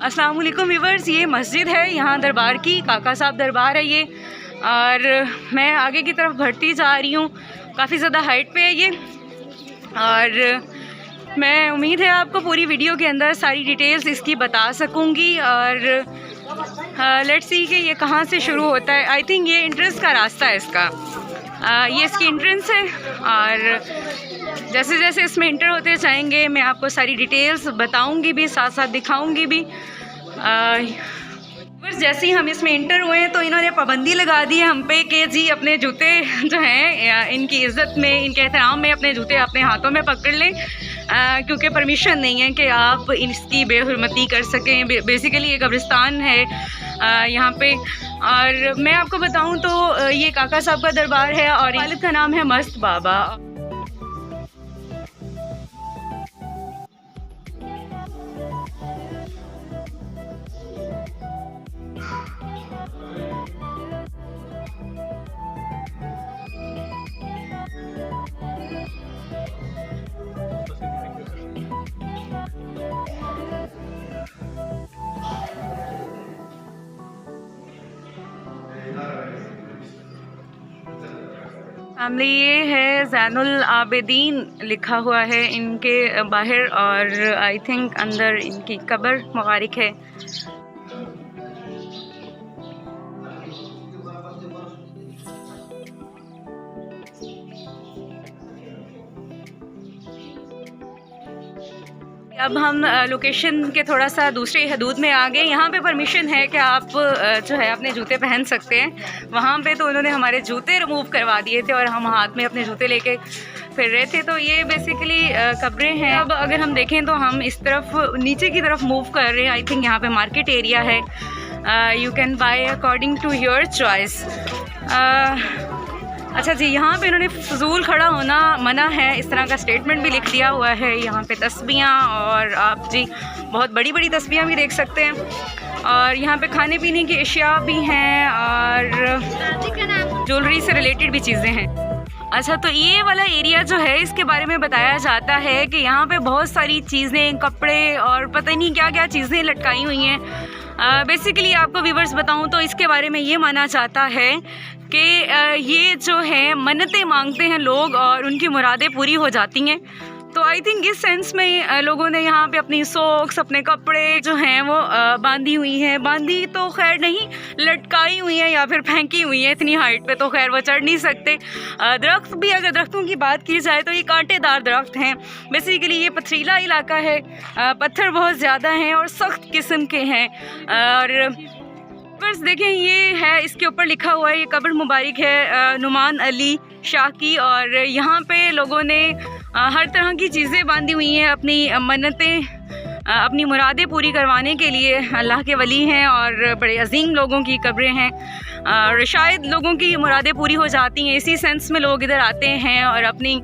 अस्सलाम वालेकुम व्यूअर्स, ये मस्जिद है यहाँ दरबार की, काका साहब दरबार है ये। और मैं आगे की तरफ बढ़ती जा रही हूँ, काफ़ी ज़्यादा हाइट पे है ये। और मैं उम्मीद है आपको पूरी वीडियो के अंदर सारी डिटेल्स इसकी बता सकूँगी। और लेट्स सी कि ये कहाँ से शुरू होता है। आई थिंक ये एंट्रेंस का रास्ता है इसका, ये इसकी एंट्रेंस है। और जैसे जैसे इसमें इंटर होते जाएंगे मैं आपको सारी डिटेल्स बताऊंगी भी, साथ साथ दिखाऊंगी भी। बस जैसे ही हम इसमें इंटर हुए तो इन्होंने पाबंदी लगा दी है हम पे कि जी अपने जूते जो हैं इनकी इज़्ज़त में, इनके एहतराम में अपने जूते अपने हाथों में पकड़ लें, क्योंकि परमिशन नहीं है कि आप इसकी बेहुरमती कर सकें। बेसिकली ये कब्रिस्तान है यहाँ पे। और मैं आपको बताऊं तो ये काका साहब का दरबार है और वालिद का नाम है मस्त बाबा। फैमिली ये है ज़ैनुल आबिदीन लिखा हुआ है इनके बाहर, और आई थिंक अंदर इनकी कब्र मुबारक है। अब हम लोकेशन के थोड़ा सा दूसरे हदूद में आ गए। यहाँ पे परमिशन है कि आप जो है अपने जूते पहन सकते हैं। वहाँ पे तो उन्होंने हमारे जूते रिमूव करवा दिए थे और हम हाथ में अपने जूते लेके फिर रहे थे। तो ये बेसिकली कब्रें हैं। अब अगर हम देखें तो हम इस तरफ नीचे की तरफ मूव कर रहे हैं। आई थिंक यहाँ पे मार्केट एरिया है, you can buy according to your choice. अच्छा जी, यहाँ पे इन्होंने फजूल खड़ा होना मना है, इस तरह का स्टेटमेंट भी लिख दिया हुआ है। यहाँ पे तस्बीहां, और आप जी बहुत बड़ी बड़ी तस्बीहां भी देख सकते हैं। और यहाँ पे खाने पीने की अशिया भी हैं और ज्वेलरी से रिलेटेड भी चीज़ें हैं। अच्छा, तो ये वाला एरिया जो है इसके बारे में बताया जाता है कि यहाँ पे बहुत सारी चीज़ें, कपड़े और पता नहीं क्या क्या चीज़ें लटकाई हुई हैं। बेसिकली आपको व्यूवर्स बताऊं तो इसके बारे में ये माना जाता है कि ये जो है मन्नतें मांगते हैं लोग और उनकी मुरादें पूरी हो जाती हैं। तो आई थिंक इस सेंस में लोगों ने यहाँ पे अपनी सॉक्स, अपने कपड़े जो हैं वो बांधी हुई हैं। बांधी तो खैर नहीं, लटकाई हुई हैं या फिर फेंकी हुई हैं। इतनी हाइट पे तो खैर वो चढ़ नहीं सकते। दरख्त भी, अगर दरख्तों की बात की जाए तो ये कांटेदार दरख्त हैं। बेसिकली ये पथरीला इलाका है, पत्थर बहुत ज़्यादा हैं और सख्त किस्म के हैं। और बस देखें, ये है इसके ऊपर लिखा हुआ है, ये कब्र मुबारक है नुमान अली शाह की। और यहाँ पे लोगों ने हर तरह की चीज़ें बांधी हुई हैं, अपनी मन्नतें, अपनी मुरादें पूरी करवाने के लिए। अल्लाह के वली हैं और बड़े अजीम लोगों की कब्रें हैं और शायद लोगों की मुरादें पूरी हो जाती हैं। इसी सेंस में लोग इधर आते हैं और अपनी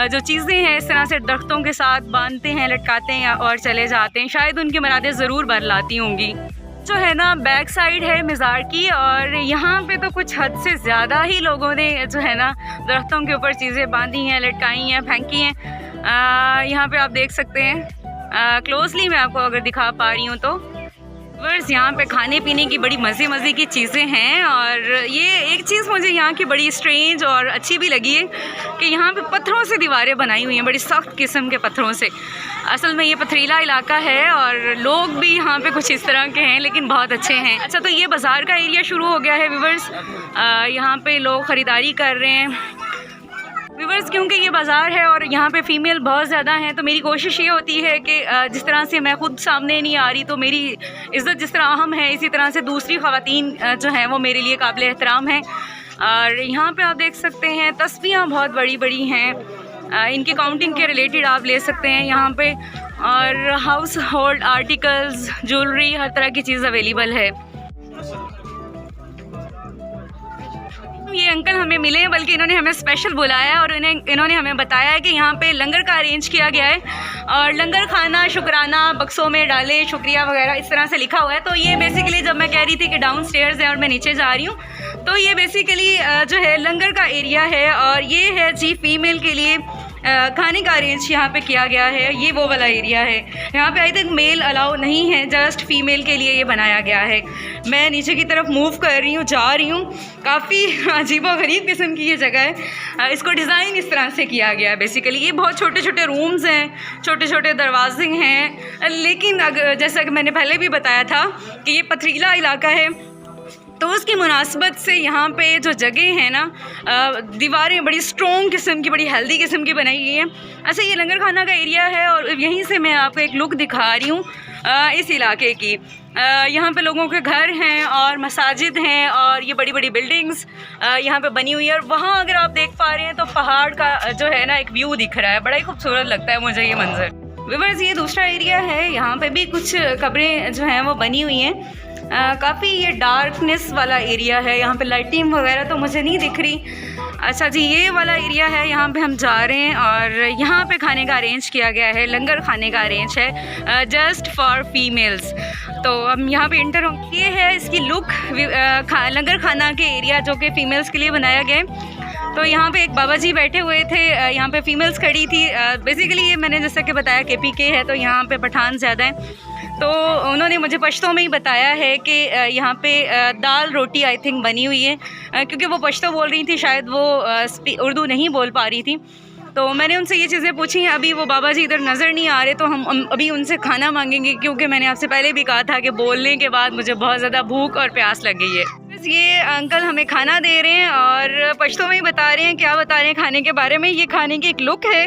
जो चीज़ें हैं इस तरह से दरख्तों के साथ बांधते हैं, लटकाते हैं और चले जाते हैं। शायद उनकी मुरादें ज़रूर बरलाती होंगी। जो है ना बैक साइड है मज़ार की, और यहाँ पे तो कुछ हद से ज़्यादा ही लोगों ने जो है ना दरख्तों के ऊपर चीज़ें बांधी हैं, लटकाई हैं, फेंकी हैं। यहाँ पे आप देख सकते हैं, क्लोजली मैं आपको अगर दिखा पा रही हूँ तो बस यहाँ पे खाने पीने की बड़ी मज़े की चीज़ें हैं। और ये एक चीज़ मुझे यहाँ की बड़ी स्ट्रेंज और अच्छी भी लगी है कि यहाँ पे पत्थरों से दीवारें बनाई हुई हैं, बड़ी सख्त किस्म के पत्थरों से। असल में ये पथरीला इलाका है और लोग भी यहाँ पे कुछ इस तरह के हैं, लेकिन बहुत अच्छे हैं। अच्छा, तो ये बाज़ार का एरिया शुरू हो गया है व्यूवर्स। यहाँ पे लोग ख़रीदारी कर रहे हैं व्यूवर्स, क्योंकि ये बाज़ार है और यहाँ पे फ़ीमेल बहुत ज़्यादा हैं। तो मेरी कोशिश ये होती है कि जिस तरह से मैं ख़ुद सामने नहीं आ रही तो मेरी इज़्ज़त जिस तरह अहम है, इसी तरह से दूसरी ख़वातीन जो हैं वो मेरे लिए काबिल एहतराम हैं। और यहाँ पे आप देख सकते हैं तस्बीहां बहुत बड़ी बड़ी हैं, इनकी काउंटिंग के रिलेटेड आप ले सकते हैं यहाँ पे। और हाउस होल्ड आर्टिकल्स, ज्वेलरी, हर तरह की चीज़ अवेलेबल है। ये अंकल हमें मिले हैं, बल्कि इन्होंने हमें स्पेशल बुलाया और इन्होंने हमें बताया है कि यहाँ पे लंगर का अरेंज किया गया है और लंगर खाना शुक्राना बक्सों में डालें, शुक्रिया वगैरह इस तरह से लिखा हुआ है। तो ये बेसिकली जब मैं कह रही थी कि डाउन स्टेयर्स है और मैं नीचे जा रही हूँ, तो ये बेसिकली जो है लंगर का एरिया है। और ये है जी फीमेल के लिए खाने का अरेंज यहाँ पे किया गया है। ये वो वाला एरिया है, यहाँ पे आई थिंक मेल अलाउ नहीं है, जस्ट फीमेल के लिए ये बनाया गया है। मैं नीचे की तरफ मूव कर रही हूँ, जा रही हूँ। काफ़ी अजीबोगरीब किस्म की ये जगह है। इसको डिज़ाइन इस तरह से किया गया है बेसिकली। ये बहुत छोटे छोटे रूम्स हैं, छोटे छोटे दरवाजे हैं, लेकिन अगर जैसा कि मैंने पहले भी बताया था कि ये पथरीला इलाका है, तो उसकी मुनासबत से यहाँ पे जो जगह है ना, दीवारें बड़ी स्ट्रॉन्ग किस्म की, बड़ी हेल्दी किस्म की बनाई गई हैं। अच्छा, ये लंगर खाना का एरिया है और यहीं से मैं आपको एक लुक दिखा रही हूँ इस इलाके की। यहाँ पे लोगों के घर हैं और मसाजिद हैं और ये बड़ी बड़ी बिल्डिंग्स यहाँ पे बनी हुई है। और वहाँ अगर आप देख पा रहे हैं तो पहाड़ का जो है ना एक व्यू दिख रहा है, बड़ा ही खूबसूरत लगता है मुझे ये मंजर। व्यूअर्स, ये दूसरा एरिया है, यहाँ पे भी कुछ कब्रें जो हैं वो बनी हुई हैं। काफ़ी ये डार्कनेस वाला एरिया है, यहाँ पे लाइटिंग वगैरह तो मुझे नहीं दिख रही। अच्छा जी, ये वाला एरिया है, यहाँ पे हम जा रहे हैं और यहाँ पे खाने का अरेंज किया गया है, लंगर खाने का अरेंज है जस्ट फॉर फीमेल्स। तो हम यहाँ पे इंटर होंगे। ये है इसकी लुक, लंगर खाना के एरिया जो कि फ़ीमेल्स के लिए बनाया गया है। तो यहाँ पे एक बाबा जी बैठे हुए थे, यहाँ पे फीमेल्स खड़ी थी। बेसिकली ये मैंने जैसा कि बताया KPK है, तो यहाँ पे पठान ज़्यादा हैं, तो उन्होंने मुझे पश्तो में ही बताया है कि यहाँ पे दाल रोटी आई थिंक बनी हुई है, क्योंकि वो पश्तो बोल रही थी, शायद वो उर्दू नहीं बोल पा रही थी। तो मैंने उनसे ये चीज़ें पूछी। अभी वो बाबा जी इधर नज़र नहीं आ रहे, तो हम अभी उनसे खाना मांगेंगे, क्योंकि मैंने आपसे पहले भी कहा था कि बोलने के बाद मुझे बहुत ज़्यादा भूख और प्यास लग गई है। बस ये अंकल हमें खाना दे रहे हैं और पश्तो में ही बता रहे हैं, क्या बता रहे हैं खाने के बारे में। ये खाने की एक लुक है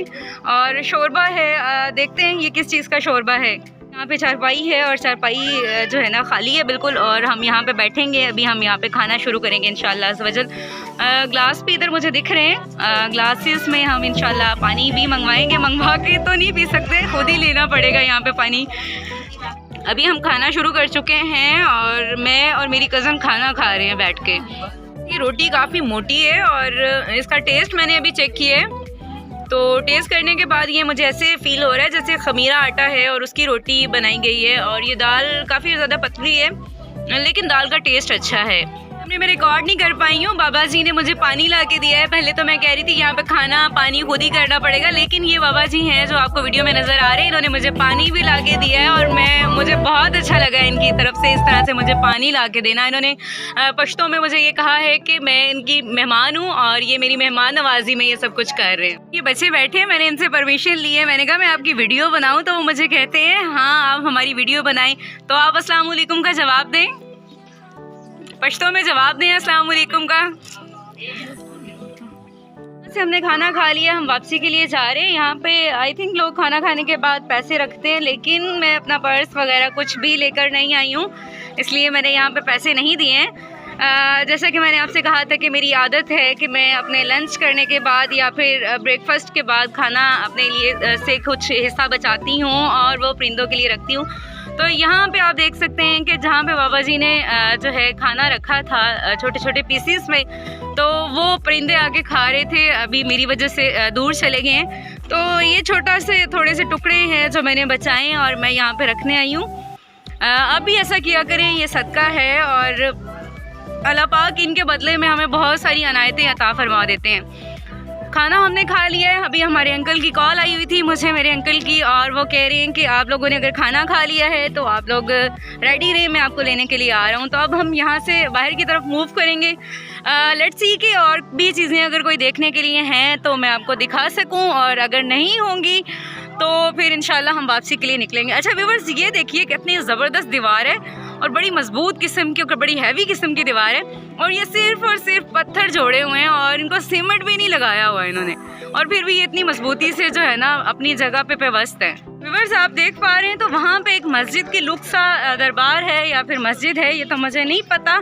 और शोरबा है, देखते हैं ये किस चीज़ का शोरबा है। यहाँ पे चारपाई है और चारपाई जो है ना खाली है बिल्कुल, और हम यहाँ पे बैठेंगे। अभी हम यहाँ पे खाना शुरू करेंगे इंशाल्लाह अज़्ज़वजल। ग्लास भी इधर मुझे दिख रहे हैं, ग्लासेस में हम इंशाल्लाह पानी भी मंगवाएंगे। मंगवा के तो नहीं पी सकते, खुद ही लेना पड़ेगा यहाँ पे पानी। अभी हम खाना शुरू कर चुके हैं और मैं और मेरी कज़न खाना खा रहे हैं बैठ के। ये रोटी काफ़ी मोटी है और इसका टेस्ट मैंने अभी चेक किया है, तो टेस्ट करने के बाद ये मुझे ऐसे फ़ील हो रहा है जैसे खमीरा आटा है और उसकी रोटी बनाई गई है। और ये दाल काफ़ी ज़्यादा पतली है, लेकिन दाल का टेस्ट अच्छा है। हमने मैं रिकॉर्ड नहीं कर पाई हूँ, बाबा जी ने मुझे पानी ला के दिया है। पहले तो मैं कह रही थी यहाँ पे खाना पानी खुद ही करना पड़ेगा, लेकिन ये बाबा जी हैं जो आपको वीडियो में नज़र आ रहे हैं, इन्होंने मुझे पानी भी ला के दिया है और मुझे बहुत अच्छा लगा इनकी तरफ से इस तरह से मुझे पानी ला के देना। इन्होंने पश्तो में मुझे ये कहा है कि मैं इनकी मेहमान हूँ और ये मेरी मेहमान नवाजी में ये सब कुछ कर रहे हैं। ये बच्चे बैठे हैं, मैंने इनसे परमिशन ली है, मैंने कहा मैं आपकी वीडियो बनाऊँ, तो वो मुझे कहते हैं हाँ आप हमारी वीडियो बनाएं। तो आप अस्सलाम वालेकुम का जवाब दें, पश्तो में जवाब दें अस्सलाम वालेकुम का। से हमने खाना खा लिया, हम वापसी के लिए जा रहे हैं। यहाँ पे आई थिंक लोग खाना खाने के बाद पैसे रखते हैं, लेकिन मैं अपना पर्स वगैरह कुछ भी लेकर नहीं आई हूँ, इसलिए मैंने यहाँ पे पैसे नहीं दिए हैं। जैसा कि मैंने आपसे कहा था कि मेरी आदत है कि मैं अपने लंच करने के बाद या फिर ब्रेकफास्ट के बाद खाना अपने लिए से कुछ हिस्सा बचाती हूँ और वो परिंदों के लिए रखती हूँ। तो यहाँ पे आप देख सकते हैं कि जहाँ पे बाबा जी ने जो है खाना रखा था छोटे छोटे पीसीस में, तो वो परिंदे आके खा रहे थे, अभी मेरी वजह से दूर चले गए हैं। तो ये छोटा से थोड़े से टुकड़े हैं जो मैंने बचाए और मैं यहाँ पे रखने आई हूँ। आप भी ऐसा किया करें, ये सदका है और अल्लाह पाक इनके बदले में हमें बहुत सारी अनायतें अता फरमा देते हैं। खाना हमने खा लिया है। अभी हमारे अंकल की कॉल आई हुई थी मुझे, मेरे अंकल की, और वो कह रहे हैं कि आप लोगों ने अगर खाना खा लिया है तो आप लोग रेडी रहे, मैं आपको लेने के लिए आ रहा हूँ। तो अब हम यहाँ से बाहर की तरफ मूव करेंगे। लेट्स सी कि और भी चीज़ें अगर कोई देखने के लिए हैं तो मैं आपको दिखा सकूँ, और अगर नहीं होंगी तो फिर इंशाल्लाह हम वापसी के लिए निकलेंगे। अच्छा व्यूअर्स, ये देखिए कितनी ज़बरदस्त दीवार है और बड़ी मजबूत किस्म की और बड़ी हैवी किस्म की दीवार है, और ये सिर्फ और सिर्फ पत्थर जोड़े हुए हैं और इनको सीमेंट भी नहीं लगाया हुआ है इन्होंने, और फिर भी ये इतनी मजबूती से जो है ना अपनी जगह पे व्यवस्थ है। व्यूअर्स, आप देख पा रहे हैं तो वहाँ पे एक मस्जिद की लुक सा दरबार है या फिर मस्जिद है, ये तो मुझे नहीं पता,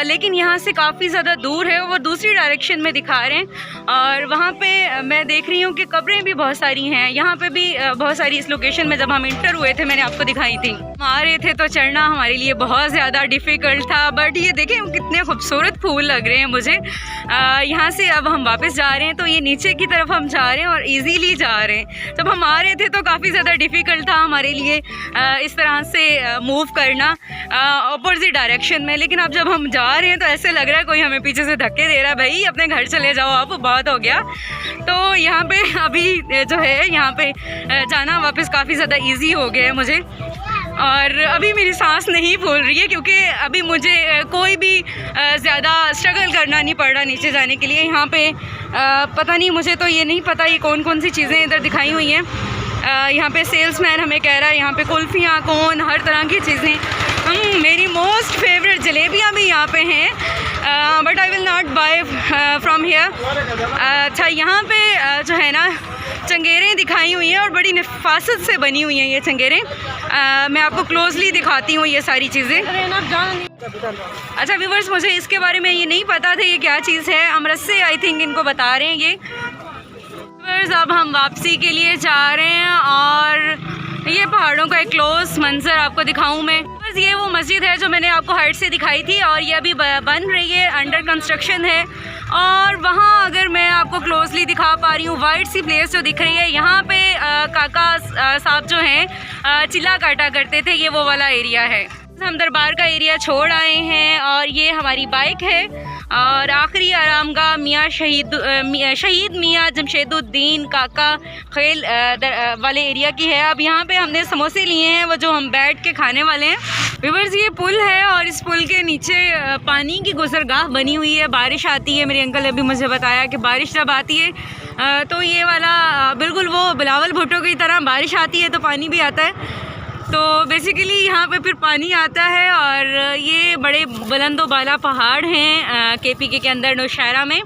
लेकिन यहाँ से काफ़ी ज़्यादा दूर है, वो दूसरी डायरेक्शन में दिखा रहे हैं। और वहाँ पे मैं देख रही हूँ कि कब्रें भी बहुत सारी हैं, यहाँ पे भी बहुत सारी इस लोकेशन में जब हम इंटर हुए थे मैंने आपको दिखाई थी। आ रहे थे तो चढ़ना हमारे लिए बहुत ज़्यादा डिफ़िकल्ट था, बट ये देखें कितने खूबसूरत फूल लग रहे हैं मुझे। यहाँ से अब हम वापस जा रहे हैं तो ये नीचे की तरफ हम जा रहे हैं और इजीली जा रहे हैं। जब हम आ रहे थे तो काफ़ी ज़्यादा डिफ़िकल्ट था हमारे लिए इस तरह से मूव करना अपोजिट डायरेक्शन में, लेकिन अब जब हम जा रहे हैं तो ऐसे लग रहा है कोई हमें पीछे से धक्के दे रहा है, भाई अपने घर चले जाओ, अब बहुत हो गया। तो यहाँ पे अभी जो है यहाँ पे जाना वापस काफ़ी ज़्यादा ईजी हो गया है मुझे, और अभी मेरी सांस नहीं फूल रही है क्योंकि अभी मुझे कोई भी ज़्यादा स्ट्रगल करना नहीं पड़ रहा नीचे जाने के लिए। यहाँ पे पता नहीं, मुझे तो ये नहीं पता ये कौन कौन सी चीज़ें इधर दिखाई हुई हैं। यहाँ पे सेल्समैन हमें कह रहा है यहाँ पे कुल्फ़ियाँ, कोन, हर तरह की चीज़ें। मेरी मोस्ट फेवरेट जलेबियाँ भी यहाँ पे हैं, but I will not buy from here. अच्छा, यहाँ पे जो है ना चंगेरें दिखाई हुई हैं और बड़ी नफासत से बनी हुई हैं ये चंगेरें। मैं आपको क्लोजली दिखाती हूँ ये सारी चीज़ें। अच्छा व्यूवर्स, मुझे इसके बारे में ये नहीं पता था ये क्या चीज़ है। अमृत से आई थिंक इनको बता रहे हैं ये। व्यूवर्स, अब हम वापसी के लिए जा रहे हैं और ये पहाड़ों का एक क्लोज मंजर आपको दिखाऊं मैं। बस ये वो मस्जिद है जो मैंने आपको हाइट से दिखाई थी और ये अभी बन रही है, अंडर कंस्ट्रक्शन है। और वहाँ अगर मैं आपको क्लोजली दिखा पा रही हूँ, वाइट सी प्लेस जो दिख रही है, यहाँ पे काका साहब जो हैं चिल्ला काटा करते थे, ये वो वाला एरिया है। हम दरबार का एरिया छोड़ आए हैं और ये हमारी बाइक है और आखिरी आरामगाह मियाँ शहीद मियाँ जमशेदुद्दीन काका खेल वाले एरिया की है। अब यहाँ पे हमने समोसे लिए हैं वो जो हम बैठ के खाने वाले हैं। व्यूअर्स, ये पुल है और इस पुल के नीचे पानी की गुजरगाह बनी हुई है। बारिश आती है, मेरे अंकल ने भी मुझे बताया कि बारिश जब आती है तो ये वाला बिल्कुल वो बिलावल भुट्टो की तरह बारिश आती है तो पानी भी आता है। तो बेसिकली यहाँ पे फिर पानी आता है और ये बड़े बुलंदो बाला पहाड़ हैं KPK के अंदर नौशहरा में।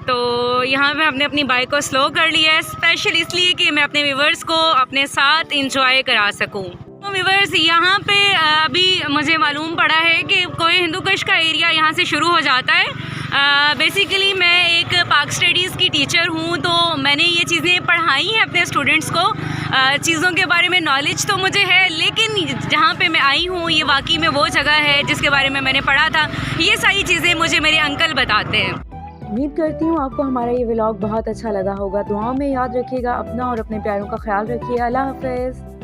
तो यहाँ पे हमने अपनी बाइक को स्लो कर लिया है, स्पेशल इसलिए कि मैं अपने व्यूवर्स को अपने साथ इंजॉय करा सकूँ। तो व्यूवर्स, यहाँ पे अभी मुझे मालूम पड़ा है कि कोई हिंदू कुश का एरिया यहाँ से शुरू हो जाता है। बेसिकली मैं एक पाक स्टडीज़ की टीचर हूँ, तो मैंने ये चीज़ें पढ़ाई हैं अपने स्टूडेंट्स को। चीज़ों के बारे में नॉलेज तो मुझे है, लेकिन जहाँ पे मैं आई हूँ ये वाकई में वो जगह है जिसके बारे में मैंने पढ़ा था। ये सारी चीज़ें मुझे मेरे अंकल बताते हैं। उम्मीद करती हूँ आपको हमारा ये व्लॉग बहुत अच्छा लगा होगा। दुआओं में याद रखिएगा अपना और अपने प्यारों का ख्याल रखिए। अल्लाह हाफ़िज़।